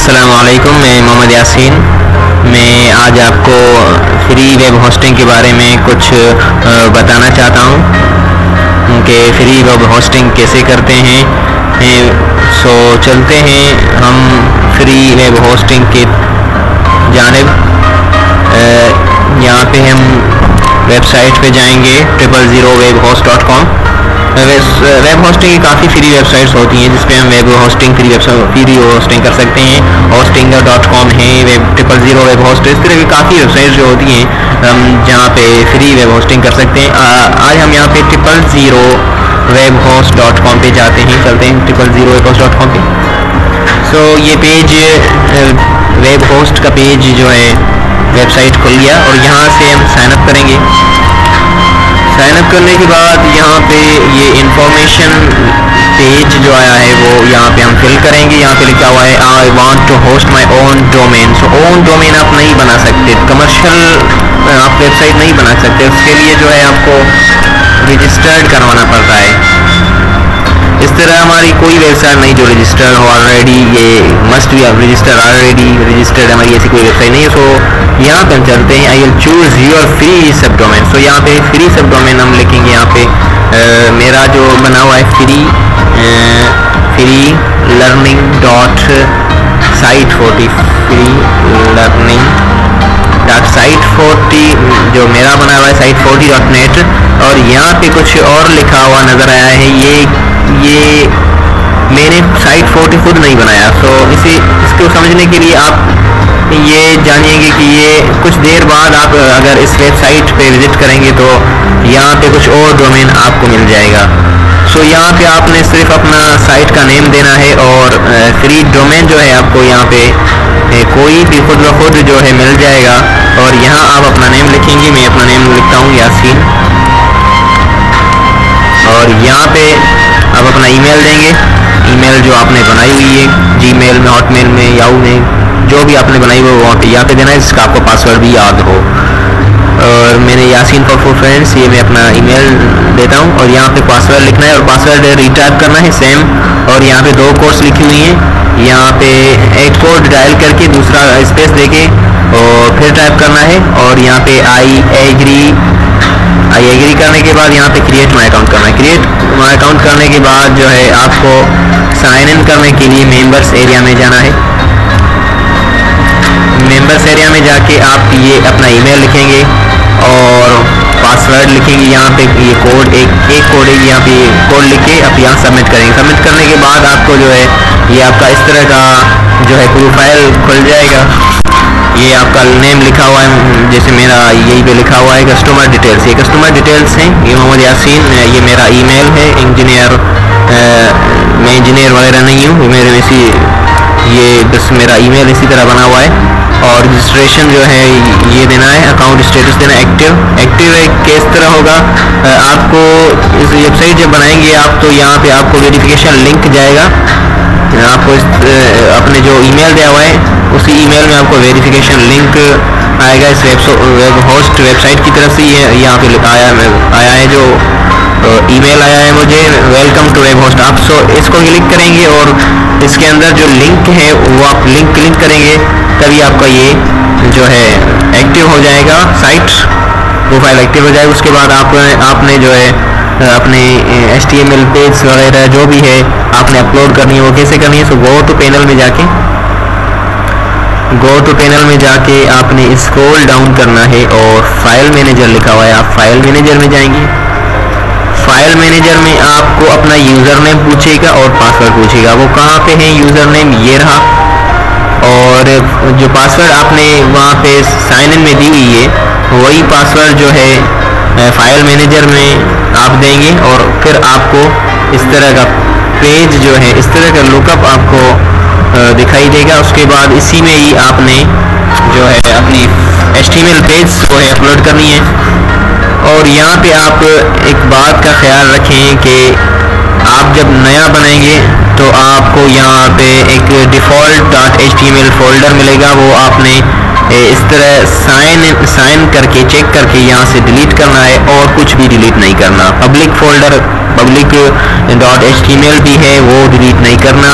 अस्सलामुअलैकुम, मैं मोहम्मद यासीन। मैं आज आपको फ्री वेब होस्टिंग के बारे में कुछ बताना चाहता हूँ कि फ्री वेब होस्टिंग कैसे करते हैं। सो चलते हैं हम फ्री वेब होस्टिंग की जानिब। यहाँ पे हम वेबसाइट पे जाएंगे www.webhost.com। वेब होस्टिंग की काफ़ी फ्री वेबसाइट्स होती हैं जिस पे हम वेब होस्टिंग फ्री होस्टिंग कर सकते हैं। hostinger.com है, web0 वेब होस्ट, इस तरह की काफ़ी वेबसाइट्स जो होती हैं जहाँ पे फ्री वेब होस्टिंग कर सकते हैं। आज हम यहाँ पे 000 webhost.com पे जाते हैं। चलते हैं 000 webhost.com पे। सो ये पेज वेब होस्ट का पेज जो है वेबसाइट खुल गया और यहाँ से हम साइनअप करेंगे। साइनअप करने के बाद यहाँ पे ये इंफॉर्मेशन पेज जो आया है वो यहाँ पे हम फिल करेंगे। यहाँ पे लिखा हुआ है I want to host my own domain. So own domain आप नहीं बना सकते, कमर्शियल आप वेबसाइट नहीं बना सकते। उसके लिए जो है आपको रजिस्टर्ड करवाना पड़ता है। इस तरह हमारी कोई वेबसाइट नहीं जो रजिस्टर्ड हो ऑलरेडी, ये must be registered already registered, हमारी ऐसी कोई वेबसाइट नहीं है। सो यहाँ पे हम चलते हैं, I will choose your free सब डोमेन। सो यहाँ पे फ्री सब डोमेन हम लिखेंगे। यहाँ पे मेरा जो बना हुआ है free learning dot site 40 free learning dot site 40 जो मेरा बना हुआ है साइट 40.net। और यहाँ पे कुछ और लिखा हुआ नज़र आया है, ये मैंने साइट 40 खुद नहीं बनाया। सो इसको समझने के लिए आप ये जानिएंगे कि ये कुछ देर बाद आप अगर इस वेबसाइट पे विज़िट करेंगे तो यहाँ पे कुछ और डोमेन आपको मिल जाएगा। सो यहाँ पे आपने सिर्फ अपना साइट का नेम देना है और फ्री डोमेन जो है आपको यहाँ पे कोई भी खुद ब खुद जो है मिल जाएगा। और यहाँ आप अपना नेम लिखेंगे। मैं अपना नेम लिखता हूँ यासीन। और यहाँ पे आप अपना ईमेल देंगे, ईमेल जो आपने बनाई हुई है जीमेल में, हॉटमेल में, याहू में, जो भी आपने बनाई हुई है वहाँ पे यहाँ पे देना है, जिसका आपको पासवर्ड भी याद हो। और मैंने यासीन फॉर फ्रेंड्स ये मैं अपना ईमेल देता हूँ और यहाँ पे पासवर्ड लिखना है और पासवर्ड रिटाइप करना है सेम। और यहाँ पे 2 कोड्स लिखी हुई हैं। यहाँ पे एक कोड डायल करके दूसरा स्पेस देके और फिर टाइप करना है। और यहाँ पे आई एग्री करने के बाद यहाँ पे क्रिएट माई अकाउंट करना है। क्रिएट माई अकाउंट करने के बाद जो है आपको साइन इन करने के लिए मेंबर्स एरिया में जाना है। मेंबर्स एरिया में जाके आप ये अपना ईमेल लिखेंगे और पासवर्ड लिखेंगे। यहाँ पे ये कोड एक कोड है, यहाँ पे कोड लिख के आप यहाँ सबमिट करेंगे। सबमिट करने के बाद आपको जो है ये आपका इस तरह का जो है प्रोफाइल खुल जाएगा। ये आपका नेम लिखा हुआ है, जैसे मेरा यही पे लिखा हुआ है कस्टमर डिटेल्स। ये कस्टमर डिटेल्स हैं। ये मोहम्मद यासीन, ये मेरा ईमेल है। इंजीनियर मैं इंजीनियर वगैरह नहीं हूँ, मेरे में ये बस मेरा ईमेल इसी तरह बना हुआ है। और रजिस्ट्रेशन जो है ये देना है, अकाउंट स्टेटस देना एक्टिव किस तरह होगा। आपको इस वेबसाइट जब बनाएंगे आप तो यहाँ पे आपको वेरिफिकेशन लिंक जाएगा। आपको अपने जो ईमेल दिया हुआ है उसी ईमेल में आपको वेरिफिकेशन लिंक आएगा इस वेब होस्ट वेबसाइट की तरफ से। ये यहाँ पे आया है जो ईमेल आया है मुझे, वेलकम टू वेब होस्ट। आप इसको क्लिक करेंगे और इसके अंदर जो लिंक है वो आप लिंक क्लिक करेंगे तभी आपका ये जो है एक्टिव हो जाएगा, साइट प्रोफाइल एक्टिव हो जाएगा। उसके बाद आपने जो है अपने HTML पेज वगैरह जो भी है आपने अपलोड करनी है। वो कैसे करनी है? सो गो टू पैनल में जाके आपने स्क्रॉल डाउन करना है और फाइल मैनेजर लिखा हुआ है, आप फाइल मैनेजर में जाएंगे। फाइल मैनेजर में आपको अपना यूज़र नेम पूछेगा और पासवर्ड पूछेगा। वो कहाँ पे है? यूज़र नेम ये रहा और जो पासवर्ड आपने वहाँ पे साइन इन में दी हुई है वही पासवर्ड जो है फाइल मैनेजर में आप देंगे। और फिर आपको इस तरह का पेज जो है, इस तरह का लुकअप आपको दिखाई देगा। उसके बाद इसी में ही आपने जो है अपनी HTML पेज को है अपलोड करनी है। और यहाँ पे आप एक बात का ख्याल रखें कि आप जब नया बनाएंगे तो आपको यहाँ पे एक डिफ़ॉल्ट .html फोल्डर मिलेगा। वो आपने इस तरह साइन करके चेक करके यहाँ से डिलीट करना है और कुछ भी डिलीट नहीं करना। पब्लिक फोल्डर पब्लिक .html भी है वो डिलीट नहीं करना।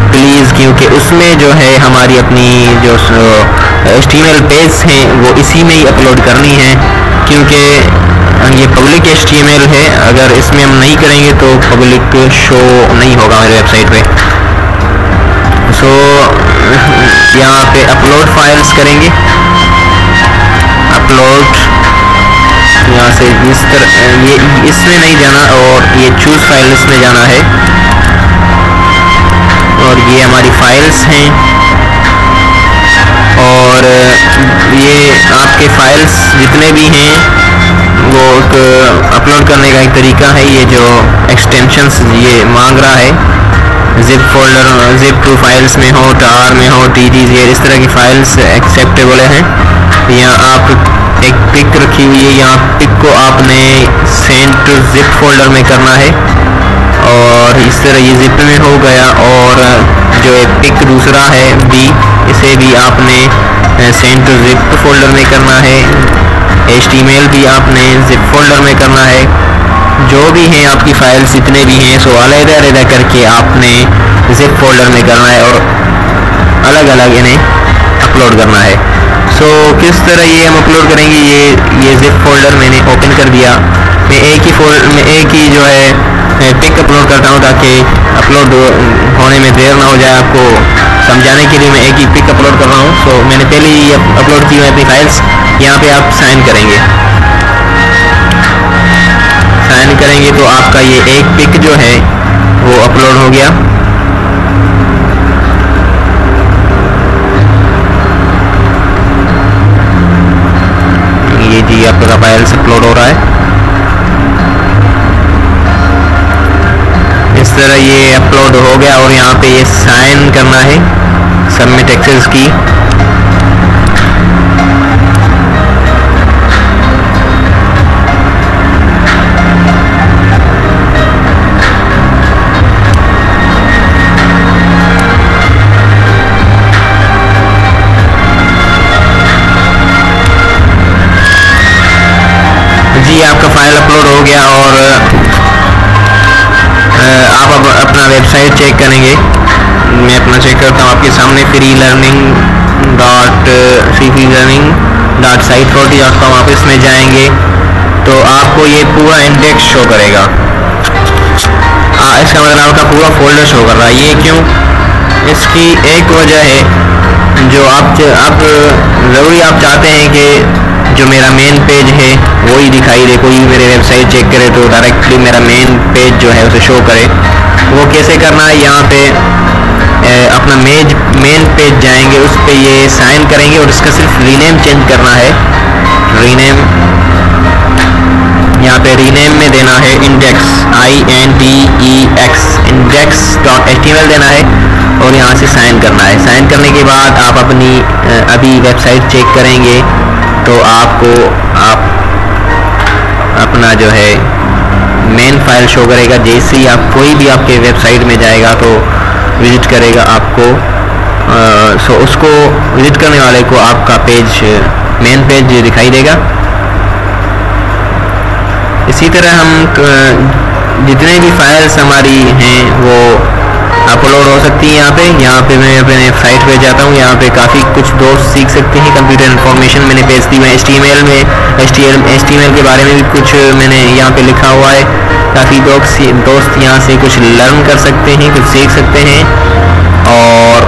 प्लीज़, क्योंकि उसमें जो है हमारी अपनी जो HTML पेज हैं वो इसी में ही अपलोड करनी है, क्योंकि ये पब्लिक HTML है। अगर इसमें हम नहीं करेंगे तो पब्लिक शो नहीं होगा हमारी वेबसाइट पे। सो यहाँ पे अपलोड फाइल्स करेंगे, अपलोड यहाँ से इस तरह, ये इसमें नहीं जाना और ये चूज़ फाइल्स में जाना है, और ये हमारी फाइल्स हैं। और ये आपके फाइल्स जितने भी हैं वो अपलोड करने का एक तरीका है। ये जो एक्सटेंशंस ये मांग रहा है, zip folder, zip to files में हो, tar में हो, tgz, इस तरह की फाइल्स एक्सेप्टेबल हैं। यहाँ आप एक पिक रखी हुई है, यहाँ पिक को आपने सेंड टू जिप फोल्डर में करना है, और इस तरह ये जिप में हो गया। और जो एक पिक दूसरा है बी, इसे भी आपने सेंड टू जिप फोल्डर में करना है। HTML भी आपने जिप फोल्डर में करना है। जो भी हैं आपकी फाइल्स जितने भी हैं सो अलग-अलग करके आपने जिप फोल्डर में करना है और अलग अलग इन्हें अपलोड करना है। सो किस तरह ये हम अपलोड करेंगे, ये जिप फोल्डर मैंने ओपन कर दिया। मैं एक ही जो है पिक अपलोड करता हूँ ताकि अपलोड होने में देर ना हो जाए। आपको समझाने के लिए मैं एक ही पिक अपलोड कर रहा हूँ। सो मैंने पहले ही अपलोड की हुई अपनी फाइल्स। यहाँ पे आप साइन करेंगे, साइन करेंगे तो आपका ये एक पिक जो है वो अपलोड हो गया। ये जी आपका फाइल्स अपलोड हो रहा है। इस तरह ये अपलोड हो गया और यहाँ पे ये साइन करना है, सबमिट एक्सेस की। जी आपका फाइल अपलोड हो गया और आप अब अपना वेबसाइट चेक करेंगे। मैं अपना चेक करता हूँ आपके सामने, freelearning.site40.com। आप इसमें जाएंगे तो आपको ये पूरा इंडेक्स शो करेगा। इसका मतलब आपका पूरा फोल्डर शो कर रहा है। ये क्यों? इसकी एक वजह है, जो आप ज़रूरी आप चाहते हैं कि जो मेरा मेन पेज है वही दिखाई दे। कोई मेरे वेबसाइट चेक करे तो डायरेक्टली मेरा मेन पेज जो है उसे शो करे। वो कैसे करना है, यहाँ पे अपना मेन पेज जाएंगे, उस पर ये साइन करेंगे और इसका सिर्फ रीनेम चेंज करना है। रीनेम, यहाँ पे रीनेम में देना है इंडेक्स, INDEX, index.html देना है और यहाँ से साइन करना है। साइन करने के बाद आप अपनी अभी वेबसाइट चेक करेंगे तो आपको अपना जो है मेन फाइल शो करेगा। जैसे ही आप कोई भी आपके वेबसाइट में जाएगा तो विजिट करेगा आपको, सो उसको विजिट करने वाले को आपका पेज, मेन पेज दिखाई देगा। इसी तरह हम जितने भी फाइल्स हमारी हैं वो अपलोड हो सकती है। यहाँ पे मैं अपने साइट पे जाता हूँ। यहाँ पे काफ़ी कुछ दोस्त सीख सकते हैं कंप्यूटर इन्फॉर्मेशन मैंने भेज दी। मैं HTML के बारे में भी कुछ मैंने यहाँ पे लिखा हुआ है। काफ़ी दोस्त यहाँ से कुछ लर्न कर सकते हैं, कुछ सीख सकते हैं। और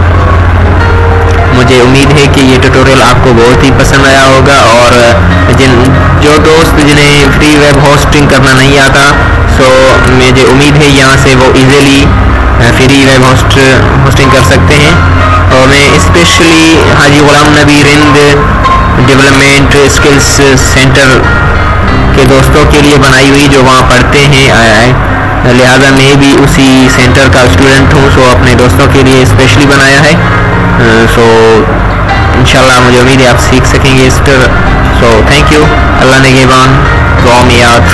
मुझे उम्मीद है कि ये ट्यूटोरियल आपको बहुत ही पसंद आया होगा। और जो दोस्त जिन्हें फ्री वेब होस्टिंग करना नहीं आता, सो मुझे उम्मीद है यहाँ से वो इजीली फ्री वेब होस्टिंग कर सकते हैं। और मैं स्पेशली हाजी Ghulam Nabi Rind development skills centre के दोस्तों के लिए बनाई हुई, जो वहाँ पढ़ते हैं, लिहाजा मैं भी उसी सेंटर का स्टूडेंट हूँ। सो अपने दोस्तों के लिए स्पेशली बनाया है। सो इंशाल्लाह मुझे उम्मीद है आप सीख सकेंगे इस पर। So thank you. अल्लाह नेगेबान, दुआ में याद।